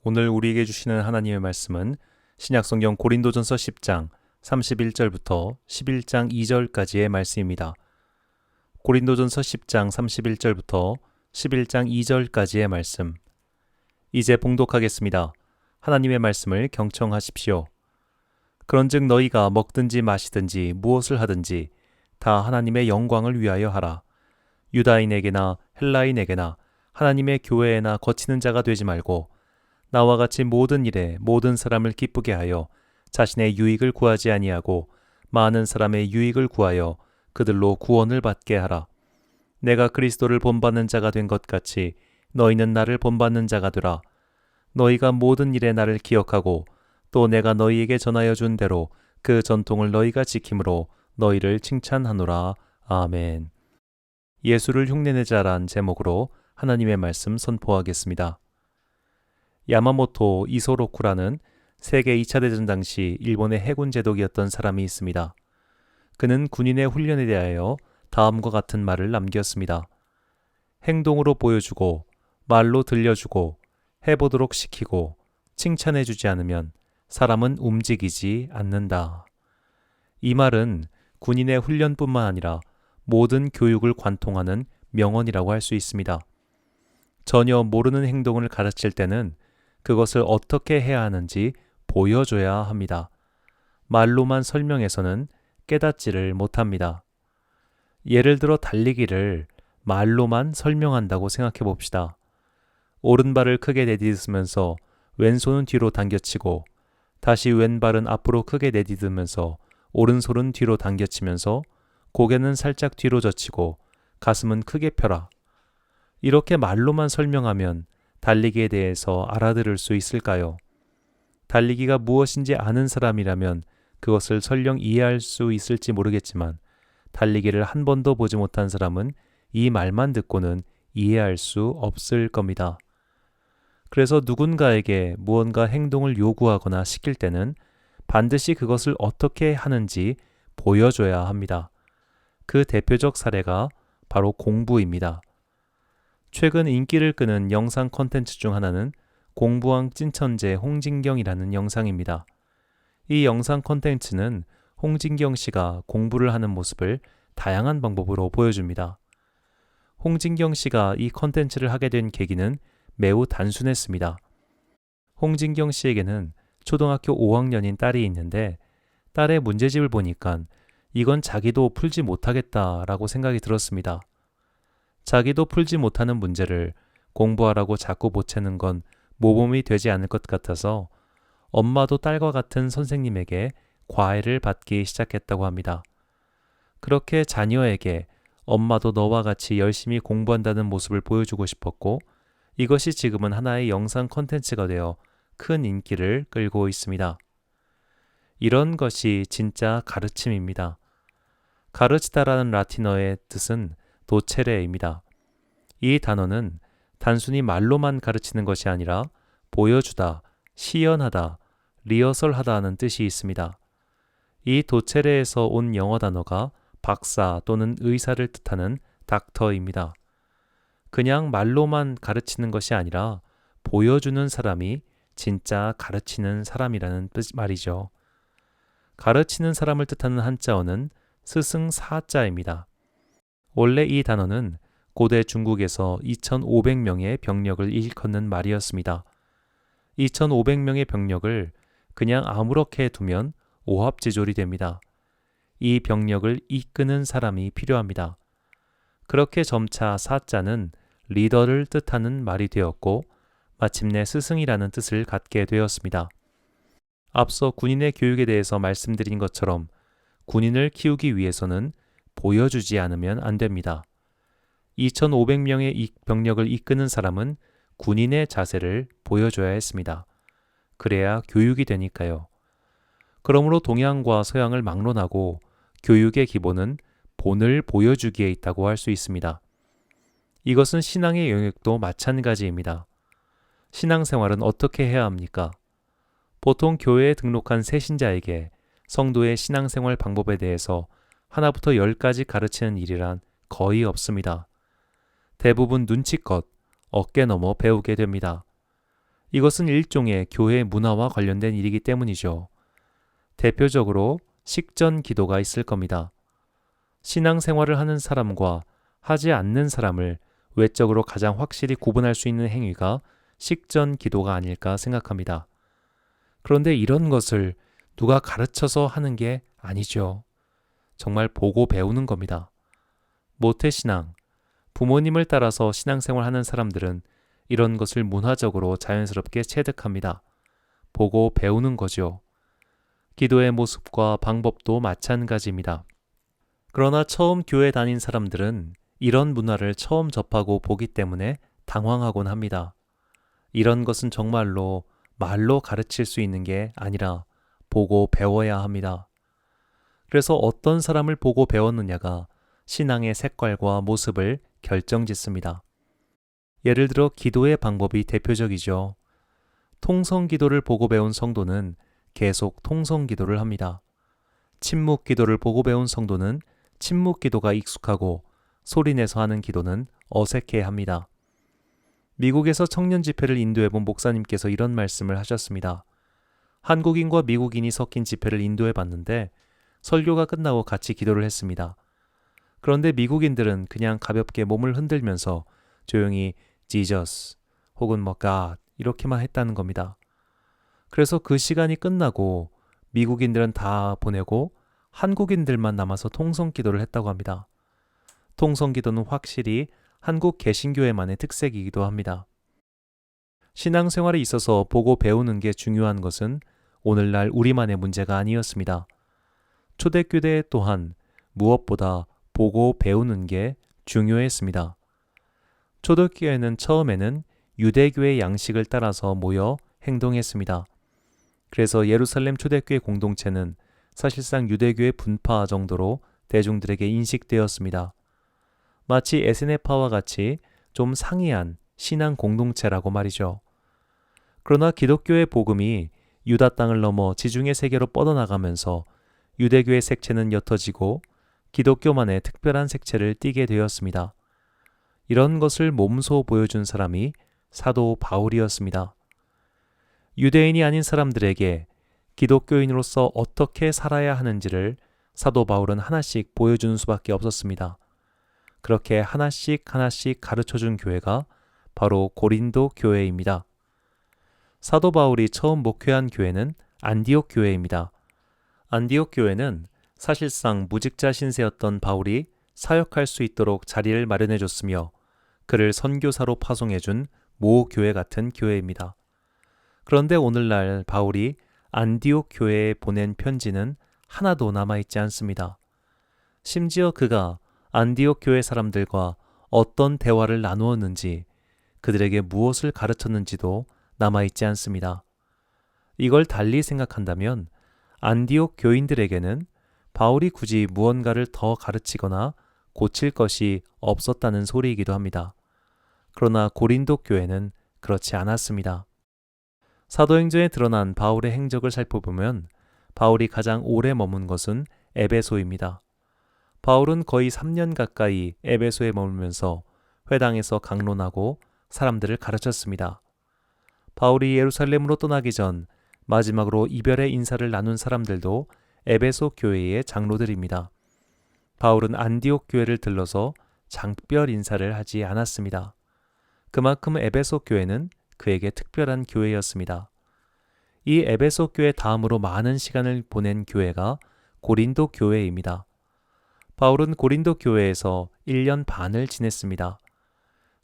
오늘 우리에게 주시는 하나님의 말씀은 신약성경 고린도전서 10장 31절부터 11장 2절까지의 말씀입니다. 고린도전서 10장 31절부터 11장 2절까지의 말씀. 이제 봉독하겠습니다. 하나님의 말씀을 경청하십시오. 그런즉 너희가 먹든지 마시든지 무엇을 하든지 다 하나님의 영광을 위하여 하라. 유다인에게나 헬라인에게나 하나님의 교회에나 거치는 자가 되지 말고 나와 같이 모든 일에 모든 사람을 기쁘게 하여 자신의 유익을 구하지 아니하고 많은 사람의 유익을 구하여 그들로 구원을 받게 하라. 내가 그리스도를 본받는 자가 된 것 같이 너희는 나를 본받는 자가 되라. 너희가 모든 일에 나를 기억하고 또 내가 너희에게 전하여 준 대로 그 전통을 너희가 지킴으로 너희를 칭찬하노라. 아멘. 예수를 흉내내자란 제목으로 하나님의 말씀 선포하겠습니다. 야마모토 이소로쿠라는 세계 2차 대전 당시 일본의 해군 제독이었던 사람이 있습니다. 그는 군인의 훈련에 대하여 다음과 같은 말을 남겼습니다. 행동으로 보여주고 말로 들려주고 해보도록 시키고 칭찬해주지 않으면 사람은 움직이지 않는다. 이 말은 군인의 훈련뿐만 아니라 모든 교육을 관통하는 명언이라고 할 수 있습니다. 전혀 모르는 행동을 가르칠 때는 그것을 어떻게 해야 하는지 보여줘야 합니다. 말로만 설명해서는 깨닫지를 못합니다. 예를 들어 달리기를 말로만 설명한다고 생각해 봅시다. 오른발을 크게 내딛으면서 왼손은 뒤로 당겨치고 다시 왼발은 앞으로 크게 내딛으면서 오른손은 뒤로 당겨치면서 고개는 살짝 뒤로 젖히고 가슴은 크게 펴라. 이렇게 말로만 설명하면 달리기에 대해서 알아들을 수 있을까요? 달리기가 무엇인지 아는 사람이라면 그것을 설령 이해할 수 있을지 모르겠지만 달리기를 한 번도 보지 못한 사람은 이 말만 듣고는 이해할 수 없을 겁니다. 그래서 누군가에게 무언가 행동을 요구하거나 시킬 때는 반드시 그것을 어떻게 하는지 보여줘야 합니다. 그 대표적 사례가 바로 공부입니다. 최근 인기를 끄는 영상 콘텐츠 중 하나는 공부왕 찐천재 홍진경이라는 영상입니다. 이 영상 콘텐츠는 홍진경 씨가 공부를 하는 모습을 다양한 방법으로 보여줍니다. 홍진경 씨가 이 콘텐츠를 하게 된 계기는 매우 단순했습니다. 홍진경 씨에게는 초등학교 5학년인 딸이 있는데 딸의 문제집을 보니까 이건 자기도 풀지 못하겠다라고 생각이 들었습니다. 자기도 풀지 못하는 문제를 공부하라고 자꾸 보채는 건 모범이 되지 않을 것 같아서 엄마도 딸과 같은 선생님에게 과외를 받기 시작했다고 합니다. 그렇게 자녀에게 엄마도 너와 같이 열심히 공부한다는 모습을 보여주고 싶었고 이것이 지금은 하나의 영상 콘텐츠가 되어 큰 인기를 끌고 있습니다. 이런 것이 진짜 가르침입니다. 가르치다라는 라틴어의 뜻은 도체레입니다. 이 단어는 단순히 말로만 가르치는 것이 아니라 보여주다, 시연하다, 리허설하다 하는 뜻이 있습니다. 이 도체레에서 온 영어 단어가 박사 또는 의사를 뜻하는 닥터입니다. 그냥 말로만 가르치는 것이 아니라 보여주는 사람이 진짜 가르치는 사람이라는 말이죠. 가르치는 사람을 뜻하는 한자어는 스승사자입니다. 원래 이 단어는 고대 중국에서 2,500명의 병력을 일컫는 말이었습니다. 2,500명의 병력을 그냥 아무렇게 두면 오합지졸이 됩니다. 이 병력을 이끄는 사람이 필요합니다. 그렇게 점차 사자는 리더를 뜻하는 말이 되었고 마침내 스승이라는 뜻을 갖게 되었습니다. 앞서 군인의 교육에 대해서 말씀드린 것처럼 군인을 키우기 위해서는 보여주지 않으면 안 됩니다. 2,500명의 병력을 이끄는 사람은 군인의 자세를 보여줘야 했습니다. 그래야 교육이 되니까요. 그러므로 동양과 서양을 막론하고 교육의 기본은 본을 보여주기에 있다고 할 수 있습니다. 이것은 신앙의 영역도 마찬가지입니다. 신앙생활은 어떻게 해야 합니까? 보통 교회에 등록한 새신자에게 성도의 신앙생활 방법에 대해서 하나부터 10까지 가르치는 일이란 거의 없습니다. 대부분 눈치껏 어깨 넘어 배우게 됩니다. 이것은 일종의 교회 문화와 관련된 일이기 때문이죠. 대표적으로 식전 기도가 있을 겁니다. 신앙생활을 하는 사람과 하지 않는 사람을 외적으로 가장 확실히 구분할 수 있는 행위가 식전 기도가 아닐까 생각합니다. 그런데 이런 것을 누가 가르쳐서 하는 게 아니죠. 정말 보고 배우는 겁니다. 모태신앙, 부모님을 따라서 신앙생활 하는 사람들은 이런 것을 문화적으로 자연스럽게 체득합니다. 보고 배우는 거죠. 기도의 모습과 방법도 마찬가지입니다. 그러나 처음 교회 다닌 사람들은 이런 문화를 처음 접하고 보기 때문에 당황하곤 합니다. 이런 것은 정말로 말로 가르칠 수 있는 게 아니라 보고 배워야 합니다. 그래서 어떤 사람을 보고 배웠느냐가 신앙의 색깔과 모습을 결정짓습니다. 예를 들어 기도의 방법이 대표적이죠. 통성 기도를 보고 배운 성도는 계속 통성 기도를 합니다. 침묵 기도를 보고 배운 성도는 침묵 기도가 익숙하고 소리내서 하는 기도는 어색해 합니다. 미국에서 청년 집회를 인도해 본 목사님께서 이런 말씀을 하셨습니다. 한국인과 미국인이 섞인 집회를 인도해 봤는데 설교가 끝나고 같이 기도를 했습니다. 그런데 미국인들은 그냥 가볍게 몸을 흔들면서 조용히 Jesus 혹은 God 이렇게만 했다는 겁니다. 그래서 그 시간이 끝나고 미국인들은 다 보내고 한국인들만 남아서 통성기도를 했다고 합니다. 통성기도는 확실히 한국 개신교회만의 특색이기도 합니다. 신앙생활에 있어서 보고 배우는 게 중요한 것은 오늘날 우리만의 문제가 아니었습니다. 초대교회 또한 무엇보다 보고 배우는 게 중요했습니다. 초대교회는 처음에는 유대교의 양식을 따라서 모여 행동했습니다. 그래서 예루살렘 초대교회 공동체는 사실상 유대교의 분파 정도로 대중들에게 인식되었습니다. 마치 에스네파와 같이 좀 상이한 신앙 공동체라고 말이죠. 그러나 기독교의 복음이 유다 땅을 넘어 지중해 세계로 뻗어나가면서 유대교의 색채는 옅어지고 기독교만의 특별한 색채를 띠게 되었습니다. 이런 것을 몸소 보여준 사람이 사도 바울이었습니다. 유대인이 아닌 사람들에게 기독교인으로서 어떻게 살아야 하는지를 사도 바울은 하나씩 보여주는 수밖에 없었습니다. 그렇게 하나씩 가르쳐준 교회가 바로 고린도 교회입니다. 사도 바울이 처음 목회한 교회는 안디옥 교회입니다. 안디옥 교회는 사실상 무직자 신세였던 바울이 사역할 수 있도록 자리를 마련해 줬으며 그를 선교사로 파송해준 모 교회 같은 교회입니다. 그런데 오늘날 바울이 안디옥 교회에 보낸 편지는 하나도 남아있지 않습니다. 심지어 그가 안디옥 교회 사람들과 어떤 대화를 나누었는지 그들에게 무엇을 가르쳤는지도 남아있지 않습니다. 이걸 달리 생각한다면 안디옥 교인들에게는 바울이 굳이 무언가를 더 가르치거나 고칠 것이 없었다는 소리이기도 합니다. 그러나 고린도 교회는 그렇지 않았습니다. 사도행전에 드러난 바울의 행적을 살펴보면 바울이 가장 오래 머문 것은 에베소입니다. 바울은 거의 3년 가까이 에베소에 머물면서 회당에서 강론하고 사람들을 가르쳤습니다. 바울이 예루살렘으로 떠나기 전 마지막으로 이별의 인사를 나눈 사람들도 에베소 교회의 장로들입니다. 바울은 안디옥 교회를 들러서 장별 인사를 하지 않았습니다. 그만큼 에베소 교회는 그에게 특별한 교회였습니다. 이 에베소 교회 다음으로 많은 시간을 보낸 교회가 고린도 교회입니다. 바울은 고린도 교회에서 1년 반을 지냈습니다.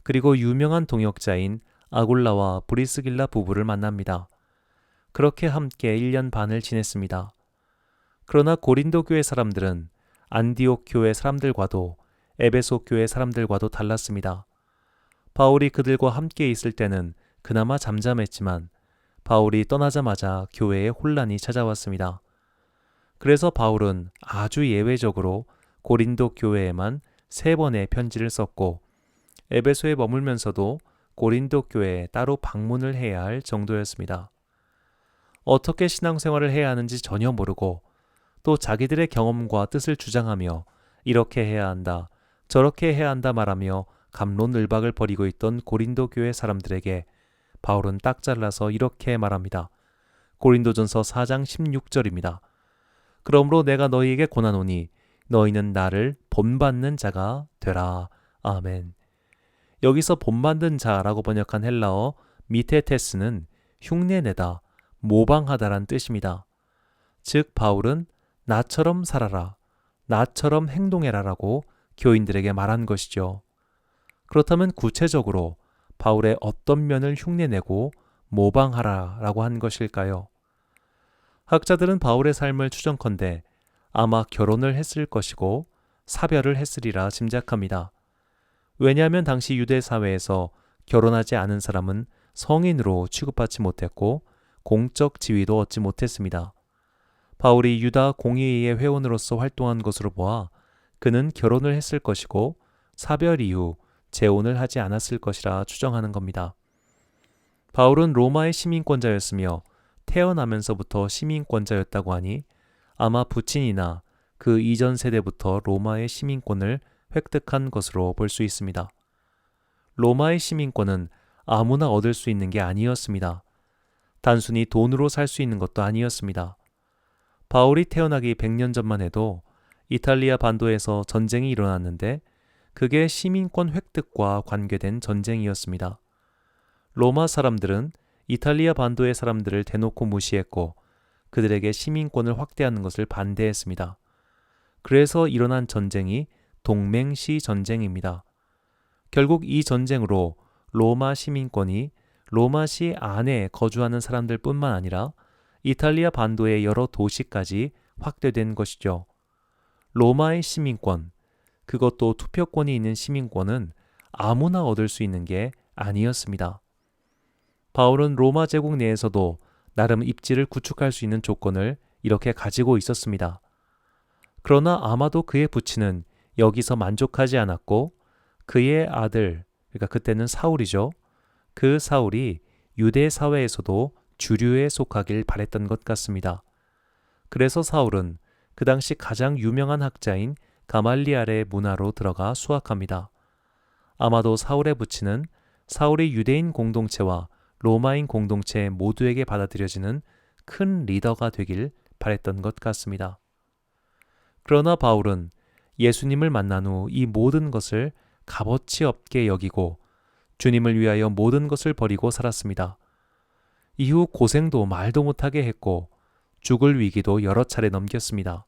그리고 유명한 동역자인 아굴라와 브리스길라 부부를 만납니다. 그렇게 함께 1년 반을 지냈습니다. 그러나 고린도 교회 사람들은 안디옥 교회 사람들과도 에베소 교회 사람들과도 달랐습니다. 바울이 그들과 함께 있을 때는 그나마 잠잠했지만 바울이 떠나자마자 교회에 혼란이 찾아왔습니다. 그래서 바울은 아주 예외적으로 고린도 교회에만 3번의 편지를 썼고 에베소에 머물면서도 고린도 교회에 따로 방문을 해야 할 정도였습니다. 어떻게 신앙생활을 해야 하는지 전혀 모르고 또 자기들의 경험과 뜻을 주장하며 이렇게 해야 한다, 저렇게 해야 한다 말하며 갑론을박을 벌이고 있던 고린도 교회 사람들에게 바울은 딱 잘라서 이렇게 말합니다. 고린도전서 4장 16절입니다. 그러므로 내가 너희에게 권하노니 너희는 나를 본받는 자가 되라. 아멘. 여기서 본받는 자라고 번역한 헬라어 미테테스는 흉내내다, 모방하다란 뜻입니다. 즉 바울은 나처럼 살아라, 나처럼 행동해라라고 교인들에게 말한 것이죠. 그렇다면 구체적으로 바울의 어떤 면을 흉내내고 모방하라라고 한 것일까요? 학자들은 바울의 삶을 추정컨대 아마 결혼을 했을 것이고 사별을 했으리라 짐작합니다. 왜냐하면 당시 유대 사회에서 결혼하지 않은 사람은 성인으로 취급받지 못했고 공적 지위도 얻지 못했습니다. 바울이 유다 공의회의 회원으로서 활동한 것으로 보아 그는 결혼을 했을 것이고 사별 이후 재혼을 하지 않았을 것이라 추정하는 겁니다. 바울은 로마의 시민권자였으며 태어나면서부터 시민권자였다고 하니 아마 부친이나 그 이전 세대부터 로마의 시민권을 획득한 것으로 볼 수 있습니다. 로마의 시민권은 아무나 얻을 수 있는 게 아니었습니다. 단순히 돈으로 살 수 있는 것도 아니었습니다. 바울이 태어나기 100년 전만 해도 이탈리아 반도에서 전쟁이 일어났는데 그게 시민권 획득과 관계된 전쟁이었습니다. 로마 사람들은 이탈리아 반도의 사람들을 대놓고 무시했고 그들에게 시민권을 확대하는 것을 반대했습니다. 그래서 일어난 전쟁이 동맹시 전쟁입니다. 결국 이 전쟁으로 로마 시민권이 로마시 안에 거주하는 사람들 뿐만 아니라 이탈리아 반도의 여러 도시까지 확대된 것이죠. 로마의 시민권, 그것도 투표권이 있는 시민권은 아무나 얻을 수 있는 게 아니었습니다. 바울은 로마 제국 내에서도 나름 입지를 구축할 수 있는 조건을 이렇게 가지고 있었습니다. 그러나 아마도 그의 부친은 여기서 만족하지 않았고 그의 아들, 그러니까 그때는 사울이죠. 그 사울이 유대 사회에서도 주류에 속하길 바랬던 것 같습니다. 그래서 사울은 그 당시 가장 유명한 학자인 가말리알의 문화로 들어가 수학합니다. 아마도 사울의 부친은 사울이 유대인 공동체와 로마인 공동체 모두에게 받아들여지는 큰 리더가 되길 바랬던 것 같습니다. 그러나 바울은 예수님을 만난 후 이 모든 것을 값어치 없게 여기고 주님을 위하여 모든 것을 버리고 살았습니다. 이후 고생도 말도 못하게 했고 죽을 위기도 여러 차례 넘겼습니다.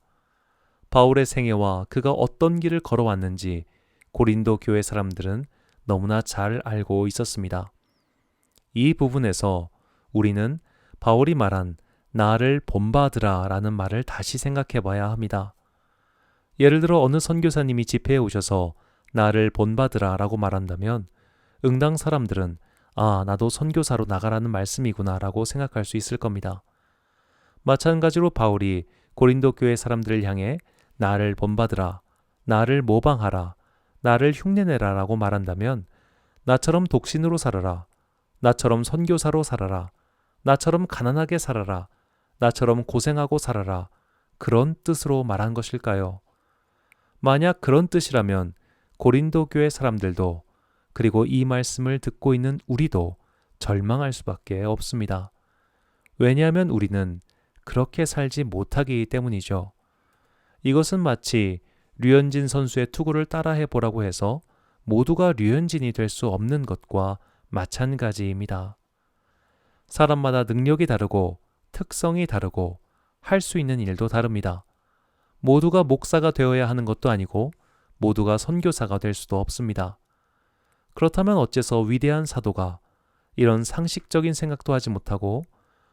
바울의 생애와 그가 어떤 길을 걸어왔는지 고린도 교회 사람들은 너무나 잘 알고 있었습니다. 이 부분에서 우리는 바울이 말한 나를 본받으라 라는 말을 다시 생각해 봐야 합니다. 예를 들어 어느 선교사님이 집회에 오셔서 나를 본받으라 라고 말한다면 응당 사람들은 나도 선교사로 나가라는 말씀이구나 라고 생각할 수 있을 겁니다. 마찬가지로 바울이 고린도 교회 사람들을 향해 나를 본받으라, 나를 모방하라, 나를 흉내내라 라고 말한다면 나처럼 독신으로 살아라, 나처럼 선교사로 살아라, 나처럼 가난하게 살아라, 나처럼 고생하고 살아라, 그런 뜻으로 말한 것일까요? 만약 그런 뜻이라면 고린도 교회 사람들도 그리고 이 말씀을 듣고 있는 우리도 절망할 수밖에 없습니다. 왜냐하면 우리는 그렇게 살지 못하기 때문이죠. 이것은 마치 류현진 선수의 투구를 따라해보라고 해서 모두가 류현진이 될 수 없는 것과 마찬가지입니다. 사람마다 능력이 다르고 특성이 다르고 할 수 있는 일도 다릅니다. 모두가 목사가 되어야 하는 것도 아니고 모두가 선교사가 될 수도 없습니다. 그렇다면 어째서 위대한 사도가 이런 상식적인 생각도 하지 못하고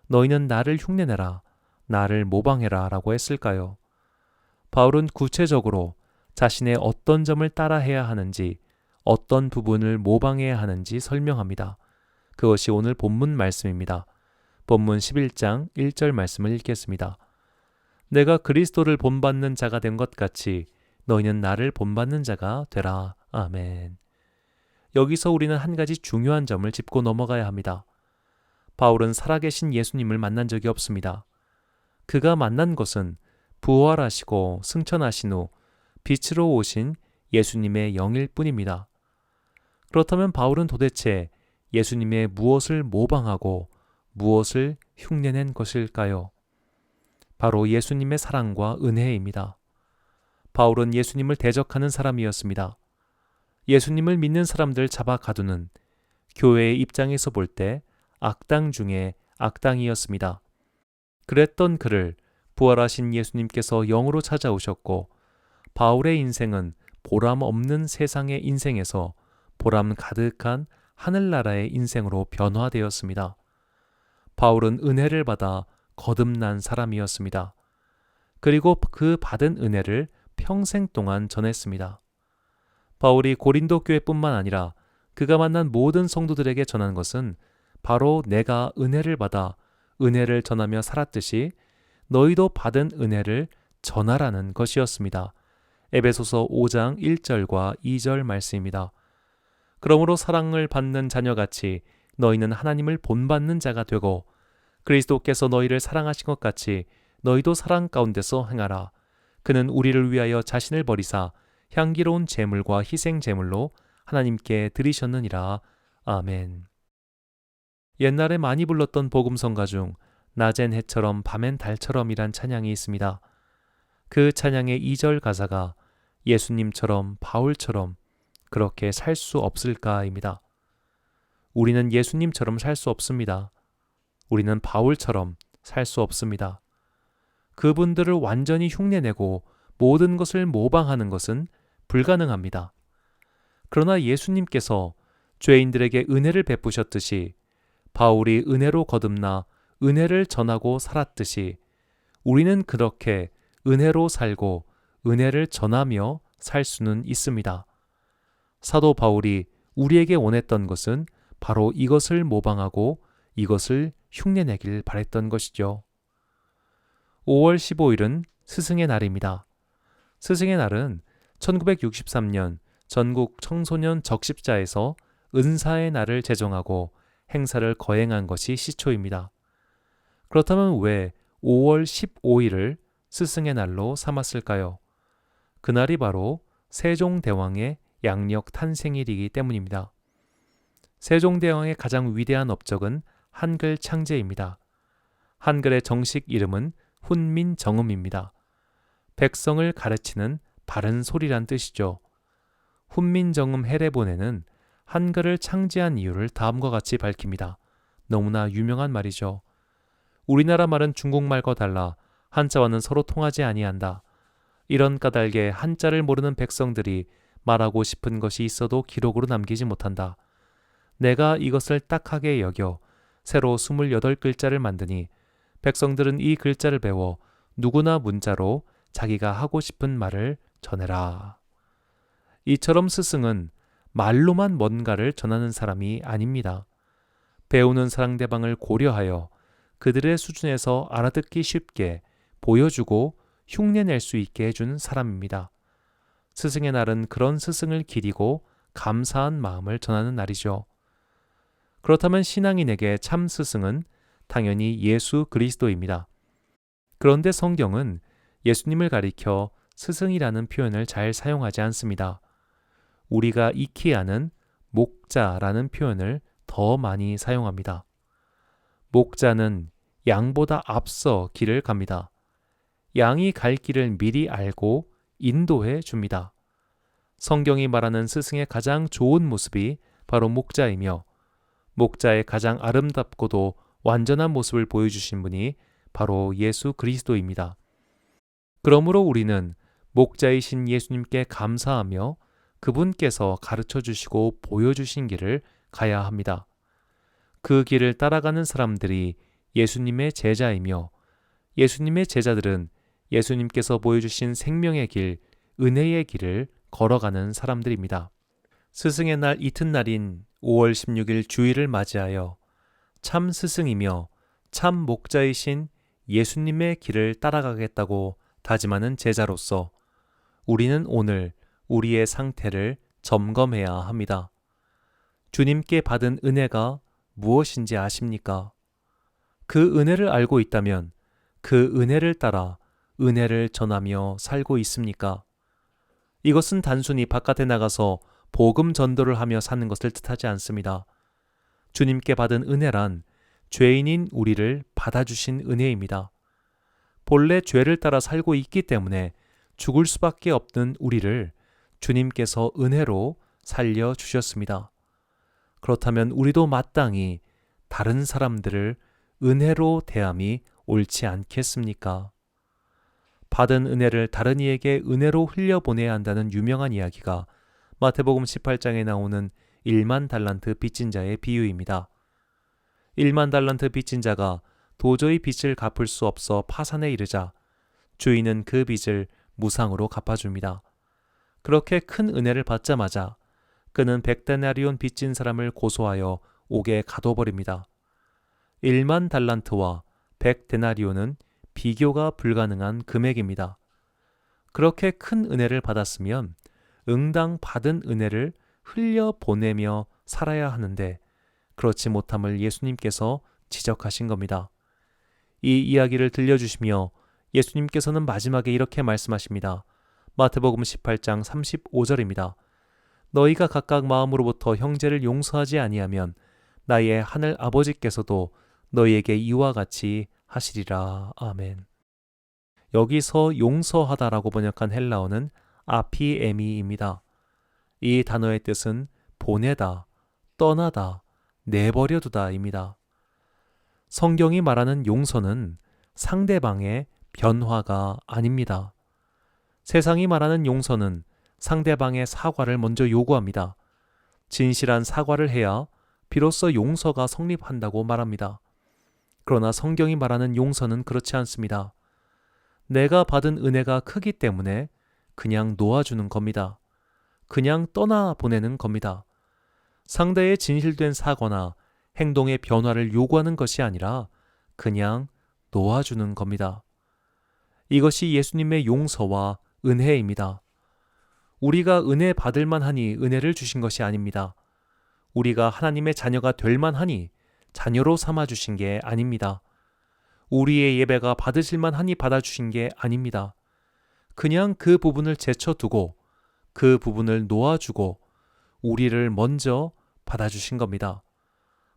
너희는 나를 흉내내라, 나를 모방해라 라고 했을까요? 바울은 구체적으로 자신의 어떤 점을 따라해야 하는지, 어떤 부분을 모방해야 하는지 설명합니다. 그것이 오늘 본문 말씀입니다. 본문 11장 1절 말씀을 읽겠습니다. 내가 그리스도를 본받는 자가 된 것 같이 너희는 나를 본받는 자가 되라. 아멘. 여기서 우리는 한 가지 중요한 점을 짚고 넘어가야 합니다. 바울은 살아계신 예수님을 만난 적이 없습니다. 그가 만난 것은 부활하시고 승천하신 후 빛으로 오신 예수님의 영일 뿐입니다. 그렇다면 바울은 도대체 예수님의 무엇을 모방하고 무엇을 흉내낸 것일까요? 바로 예수님의 사랑과 은혜입니다. 바울은 예수님을 대적하는 사람이었습니다. 예수님을 믿는 사람들 잡아 가두는 교회의 입장에서 볼 때 악당 중에 악당이었습니다. 그랬던 그를 부활하신 예수님께서 영으로 찾아오셨고 바울의 인생은 보람 없는 세상의 인생에서 보람 가득한 하늘나라의 인생으로 변화되었습니다. 바울은 은혜를 받아 거듭난 사람이었습니다. 그리고 그 받은 은혜를 평생 동안 전했습니다. 바울이 고린도 교회뿐만 아니라 그가 만난 모든 성도들에게 전한 것은 바로 내가 은혜를 받아 은혜를 전하며 살았듯이 너희도 받은 은혜를 전하라는 것이었습니다. 에베소서 5장 1절과 2절 말씀입니다. 그러므로 사랑을 받는 자녀같이 너희는 하나님을 본받는 자가 되고 그리스도께서 너희를 사랑하신 것 같이 너희도 사랑 가운데서 행하라. 그는 우리를 위하여 자신을 버리사 향기로운 제물과 희생 제물로 하나님께 드리셨느니라. 아멘. 옛날에 많이 불렀던 복음성가 중 낮엔 해처럼 밤엔 달처럼이란 찬양이 있습니다. 그 찬양의 2절 가사가 예수님처럼 바울처럼 그렇게 살 수 없을까입니다. 우리는 예수님처럼 살 수 없습니다. 우리는 바울처럼 살 수 없습니다. 그분들을 완전히 흉내내고 모든 것을 모방하는 것은 불가능합니다. 그러나 예수님께서 죄인들에게 은혜를 베푸셨듯이 바울이 은혜로 거듭나 은혜를 전하고 살았듯이 우리는 그렇게 은혜로 살고 은혜를 전하며 살 수는 있습니다. 사도 바울이 우리에게 원했던 것은 바로 이것을 모방하고 이것을 흉내내길 바랬던 것이죠. 5월 15일은 스승의 날입니다. 스승의 날은 1963년 전국 청소년 적십자에서 은사의 날을 제정하고 행사를 거행한 것이 시초입니다. 그렇다면 왜 5월 15일을 스승의 날로 삼았을까요? 그날이 바로 세종대왕의 양력 탄생일이기 때문입니다. 세종대왕의 가장 위대한 업적은 한글 창제입니다. 한글의 정식 이름은 훈민정음입니다. 백성을 가르치는 바른 소리란 뜻이죠. 훈민정음 해례본에는 한글을 창제한 이유를 다음과 같이 밝힙니다. 너무나 유명한 말이죠. 우리나라 말은 중국말과 달라 한자와는 서로 통하지 아니한다. 이런 까닭에 한자를 모르는 백성들이 말하고 싶은 것이 있어도 기록으로 남기지 못한다. 내가 이것을 딱하게 여겨 새로 28글자를 만드니 백성들은 이 글자를 배워 누구나 문자로 자기가 하고 싶은 말을 전해라. 이처럼 스승은 말로만 뭔가를 전하는 사람이 아닙니다. 배우는 상대방을 고려하여 그들의 수준에서 알아듣기 쉽게 보여주고 흉내낼 수 있게 해준 사람입니다. 스승의 날은 그런 스승을 기리고 감사한 마음을 전하는 날이죠. 그렇다면 신앙인에게 참 스승은 당연히 예수 그리스도입니다. 그런데 성경은 예수님을 가리켜 스승이라는 표현을 잘 사용하지 않습니다. 우리가 익히 아는 목자라는 표현을 더 많이 사용합니다. 목자는 양보다 앞서 길을 갑니다. 양이 갈 길을 미리 알고 인도해 줍니다. 성경이 말하는 스승의 가장 좋은 모습이 바로 목자이며 목자의 가장 아름답고도 완전한 모습을 보여주신 분이 바로 예수 그리스도입니다. 그러므로 우리는 목자이신 예수님께 감사하며 그분께서 가르쳐 주시고 보여주신 길을 가야 합니다. 그 길을 따라가는 사람들이 예수님의 제자이며 예수님의 제자들은 예수님께서 보여주신 생명의 길, 은혜의 길을 걸어가는 사람들입니다. 스승의 날 이튿날인 5월 16일 주일을 맞이하여 참 스승이며 참 목자이신 예수님의 길을 따라가겠다고 다짐하는 제자로서 우리는 오늘 우리의 상태를 점검해야 합니다. 주님께 받은 은혜가 무엇인지 아십니까? 그 은혜를 알고 있다면 그 은혜를 따라 은혜를 전하며 살고 있습니까? 이것은 단순히 바깥에 나가서 복음 전도를 하며 사는 것을 뜻하지 않습니다. 주님께 받은 은혜란 죄인인 우리를 받아주신 은혜입니다. 본래 죄를 따라 살고 있기 때문에 죽을 수밖에 없는 우리를 주님께서 은혜로 살려주셨습니다. 그렇다면 우리도 마땅히 다른 사람들을 은혜로 대함이 옳지 않겠습니까? 받은 은혜를 다른 이에게 은혜로 흘려보내야 한다는 유명한 이야기가 마태복음 18장에 나오는 1만 달란트 빚진 자의 비유입니다. 1만 달란트 빚진 자가 도저히 빚을 갚을 수 없어 파산에 이르자 주인은 그 빚을 무상으로 갚아줍니다. 그렇게 큰 은혜를 받자마자 그는 100데나리온 빚진 사람을 고소하여 옥에 가둬버립니다. 1만 달란트와 100데나리온은 비교가 불가능한 금액입니다. 그렇게 큰 은혜를 받았으면 응당 받은 은혜를 흘려보내며 살아야 하는데 그렇지 못함을 예수님께서 지적하신 겁니다. 이 이야기를 들려주시며 예수님께서는 마지막에 이렇게 말씀하십니다. 마태복음 18장 35절입니다. 너희가 각각 마음으로부터 형제를 용서하지 아니하면 나의 하늘 아버지께서도 너희에게 이와 같이 하시리라. 아멘. 여기서 용서하다라고 번역한 헬라어는 아피에미입니다. 이 단어의 뜻은 보내다, 떠나다, 내버려두다입니다. 성경이 말하는 용서는 상대방의 변화가 아닙니다. 세상이 말하는 용서는 상대방의 사과를 먼저 요구합니다. 진실한 사과를 해야 비로소 용서가 성립한다고 말합니다. 그러나 성경이 말하는 용서는 그렇지 않습니다. 내가 받은 은혜가 크기 때문에 그냥 놓아주는 겁니다. 그냥 떠나보내는 겁니다. 상대의 진실된 사과나 행동의 변화를 요구하는 것이 아니라 그냥 놓아주는 겁니다. 이것이 예수님의 용서와 은혜입니다. 우리가 은혜 받을 만하니 은혜를 주신 것이 아닙니다. 우리가 하나님의 자녀가 될 만하니 자녀로 삼아주신 게 아닙니다. 우리의 예배가 받으실 만하니 받아주신 게 아닙니다. 그냥 그 부분을 제쳐두고 그 부분을 놓아주고 우리를 먼저 받아주신 겁니다.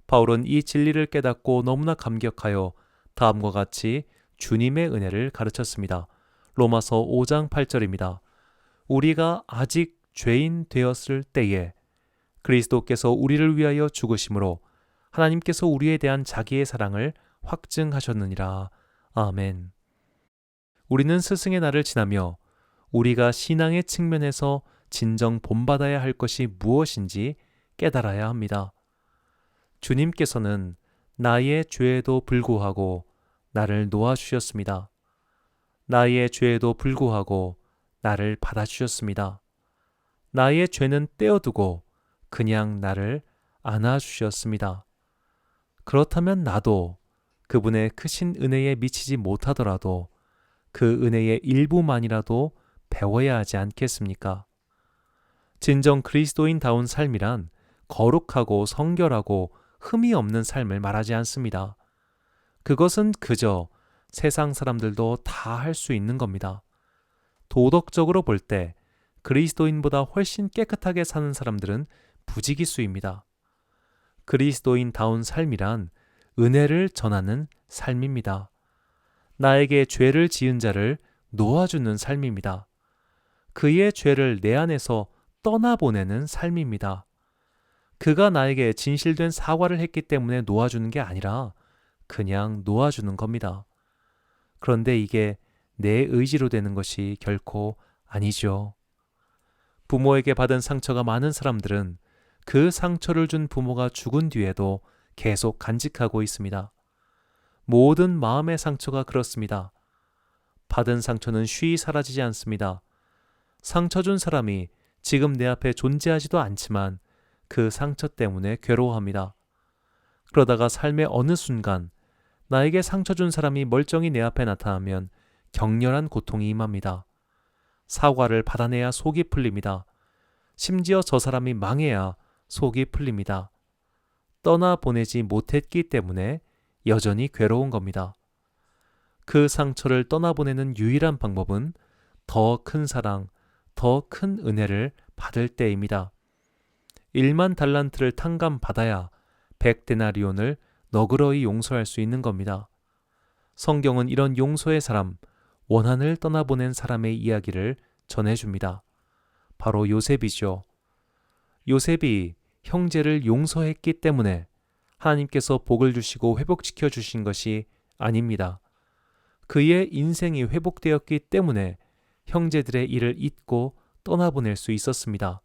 바울은 이 진리를 깨닫고 너무나 감격하여 다음과 같이 주님의 은혜를 가르쳤습니다. 로마서 5장 8절입니다. 우리가 아직 죄인 되었을 때에 그리스도께서 우리를 위하여 죽으심으로 하나님께서 우리에 대한 자기의 사랑을 확증하셨느니라. 아멘. 우리는 스승의 날을 지나며 우리가 신앙의 측면에서 진정 본받아야 할 것이 무엇인지 깨달아야 합니다. 주님께서는 나의 죄에도 불구하고 나를 놓아주셨습니다. 나의 죄에도 불구하고 나를 받아주셨습니다. 나의 죄는 떼어두고 그냥 나를 안아주셨습니다. 그렇다면 나도 그분의 크신 은혜에 미치지 못하더라도 그 은혜의 일부만이라도 배워야 하지 않겠습니까? 진정 그리스도인다운 삶이란 거룩하고 성결하고 흠이 없는 삶을 말하지 않습니다. 그것은 그저 세상 사람들도 다 할 수 있는 겁니다. 도덕적으로 볼 때 그리스도인보다 훨씬 깨끗하게 사는 사람들은 부지기수입니다. 그리스도인다운 삶이란 은혜를 전하는 삶입니다. 나에게 죄를 지은 자를 놓아주는 삶입니다. 그의 죄를 내 안에서 떠나보내는 삶입니다. 그가 나에게 진실된 사과를 했기 때문에 놓아주는 게 아니라 그냥 놓아주는 겁니다. 그런데 이게 내 의지로 되는 것이 결코 아니죠. 부모에게 받은 상처가 많은 사람들은 그 상처를 준 부모가 죽은 뒤에도 계속 간직하고 있습니다. 모든 마음의 상처가 그렇습니다. 받은 상처는 쉬이 사라지지 않습니다. 상처 준 사람이 지금 내 앞에 존재하지도 않지만 그 상처 때문에 괴로워합니다. 그러다가 삶의 어느 순간 나에게 상처 준 사람이 멀쩡히 내 앞에 나타나면 격렬한 고통이 임합니다. 사과를 받아내야 속이 풀립니다. 심지어 저 사람이 망해야 속이 풀립니다. 떠나보내지 못했기 때문에 여전히 괴로운 겁니다. 그 상처를 떠나보내는 유일한 방법은 더 큰 사랑, 더 큰 은혜를 받을 때입니다. 1만 달란트를 탕감받아야 100데나리온을 너그러이 용서할 수 있는 겁니다. 성경은 이런 용서의 사람, 원한을 떠나보낸 사람의 이야기를 전해줍니다. 바로 요셉이죠. 요셉이 형제를 용서했기 때문에 하나님께서 복을 주시고 회복시켜 주신 것이 아닙니다. 그의 인생이 회복되었기 때문에 형제들의 일을 잊고 떠나보낼 수 있었습니다.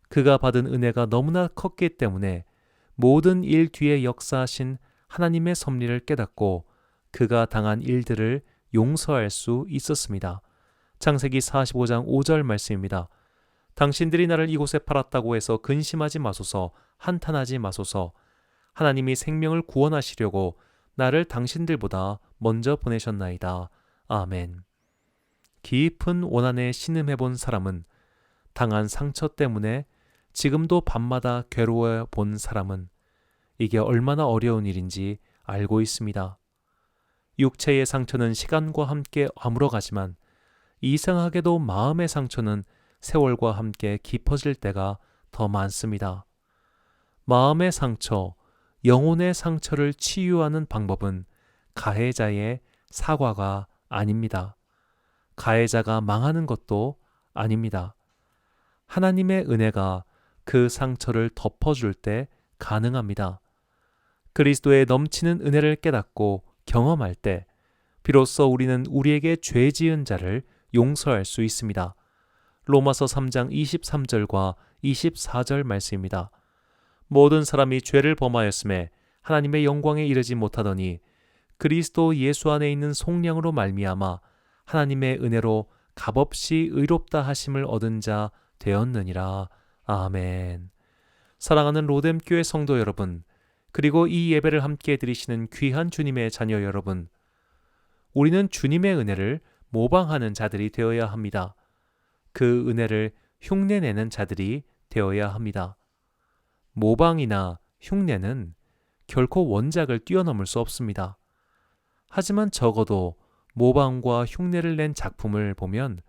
그가 받은 은혜가 너무나 컸기 때문에 모든 일 뒤에 역사하신 하나님의 섭리를 깨닫고 그가 당한 일들을 용서할 수 있었습니다. 창세기 45장 5절 말씀입니다. 당신들이 나를 이곳에 팔았다고 해서 근심하지 마소서, 한탄하지 마소서. 하나님이 생명을 구원하시려고 나를 당신들보다 먼저 보내셨나이다. 아멘. 깊은 원한에 신음해본 사람은, 당한 상처 때문에 지금도 밤마다 괴로워 본 사람은 이게 얼마나 어려운 일인지 알고 있습니다. 육체의 상처는 시간과 함께 아물어가지만 이상하게도 마음의 상처는 세월과 함께 깊어질 때가 더 많습니다. 마음의 상처, 영혼의 상처를 치유하는 방법은 가해자의 사과가 아닙니다. 가해자가 망하는 것도 아닙니다. 하나님의 은혜가 그 상처를 덮어줄 때 가능합니다. 그리스도의 넘치는 은혜를 깨닫고 경험할 때 비로소 우리는 우리에게 죄 지은 자를 용서할 수 있습니다. 로마서 3장 23절과 24절 말씀입니다. 모든 사람이 죄를 범하였음에 하나님의 영광에 이르지 못하더니 그리스도 예수 안에 있는 속량으로 말미암아 하나님의 은혜로 값없이 의롭다 하심을 얻은 자 되었느니라. 아멘. 사랑하는 로뎀교회 성도 여러분, 그리고 이 예배를 함께 드리시는 귀한 주님의 자녀 여러분, 우리는 주님의 은혜를 모방하는 자들이 되어야 합니다. 그 은혜를 흉내내는 자들이 되어야 합니다. 모방이나 흉내는 결코 원작을 뛰어넘을 수 없습니다. 하지만 적어도 모방과 흉내를 낸 작품을 보면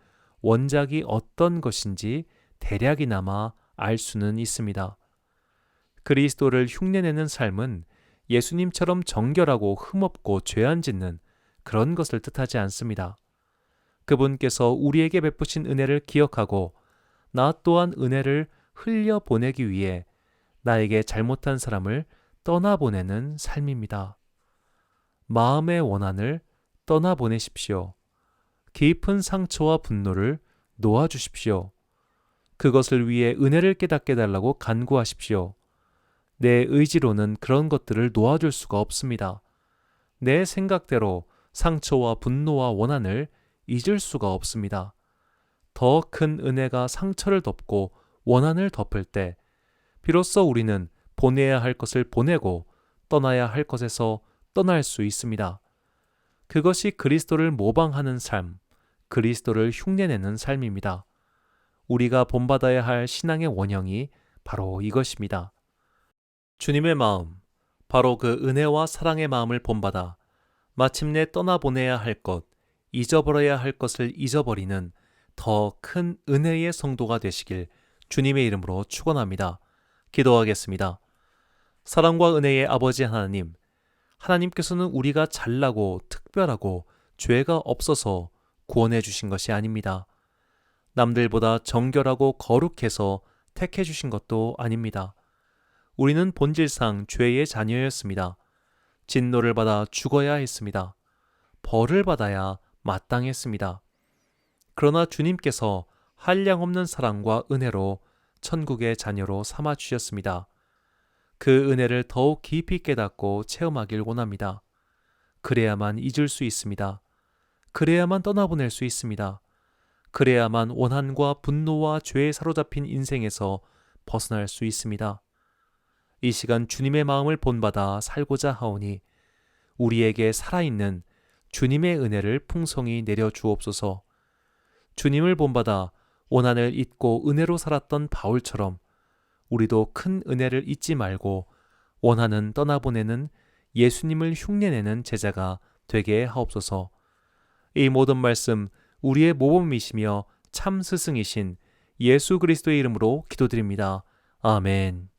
원작이 어떤 것인지 대략이나마 알 수는 있습니다. 그리스도를 흉내내는 삶은 예수님처럼 정결하고 흠없고 죄 안 짓는 그런 것을 뜻하지 않습니다. 그분께서 우리에게 베푸신 은혜를 기억하고 나 또한 은혜를 흘려보내기 위해 나에게 잘못한 사람을 떠나보내는 삶입니다. 마음의 원한을 떠나보내십시오. 깊은 상처와 분노를 놓아주십시오. 그것을 위해 은혜를 깨닫게 달라고 간구하십시오. 내 의지로는 그런 것들을 놓아줄 수가 없습니다. 내 생각대로 상처와 분노와 원한을 잊을 수가 없습니다. 더 큰 은혜가 상처를 덮고 원한을 덮을 때 비로소 우리는 보내야 할 것을 보내고 떠나야 할 것에서 떠날 수 있습니다. 그것이 그리스도를 모방하는 삶, 그리스도를 흉내내는 삶입니다. 우리가 본받아야 할 신앙의 원형이 바로 이것입니다. 주님의 마음, 바로 그 은혜와 사랑의 마음을 본받아 마침내 떠나보내야 할 것, 잊어버려야 할 것을 잊어버리는 더 큰 은혜의 성도가 되시길 주님의 이름으로 축원합니다. 기도하겠습니다. 사랑과 은혜의 아버지 하나님, 하나님께서는 우리가 잘나고 특별하고 죄가 없어서 구원해 주신 것이 아닙니다. 남들보다 정결하고 거룩해서 택해 주신 것도 아닙니다. 우리는 본질상 죄의 자녀였습니다. 진노를 받아 죽어야 했습니다. 벌을 받아야 마땅했습니다. 그러나 주님께서 한량없는 사랑과 은혜로 천국의 자녀로 삼아 주셨습니다. 그 은혜를 더욱 깊이 깨닫고 체험하길 원합니다. 그래야만 잊을 수 있습니다. 그래야만 떠나보낼 수 있습니다. 그래야만 원한과 분노와 죄에 사로잡힌 인생에서 벗어날 수 있습니다. 이 시간 주님의 마음을 본받아 살고자 하오니 우리에게 살아있는 주님의 은혜를 풍성히 내려주옵소서. 주님을 본받아 원한을 잊고 은혜로 살았던 바울처럼 우리도 큰 은혜를 잊지 말고 원한은 떠나보내는 예수님을 흉내내는 제자가 되게 하옵소서. 이 모든 말씀 우리의 모범이시며 참 스승이신 예수 그리스도의 이름으로 기도드립니다. 아멘.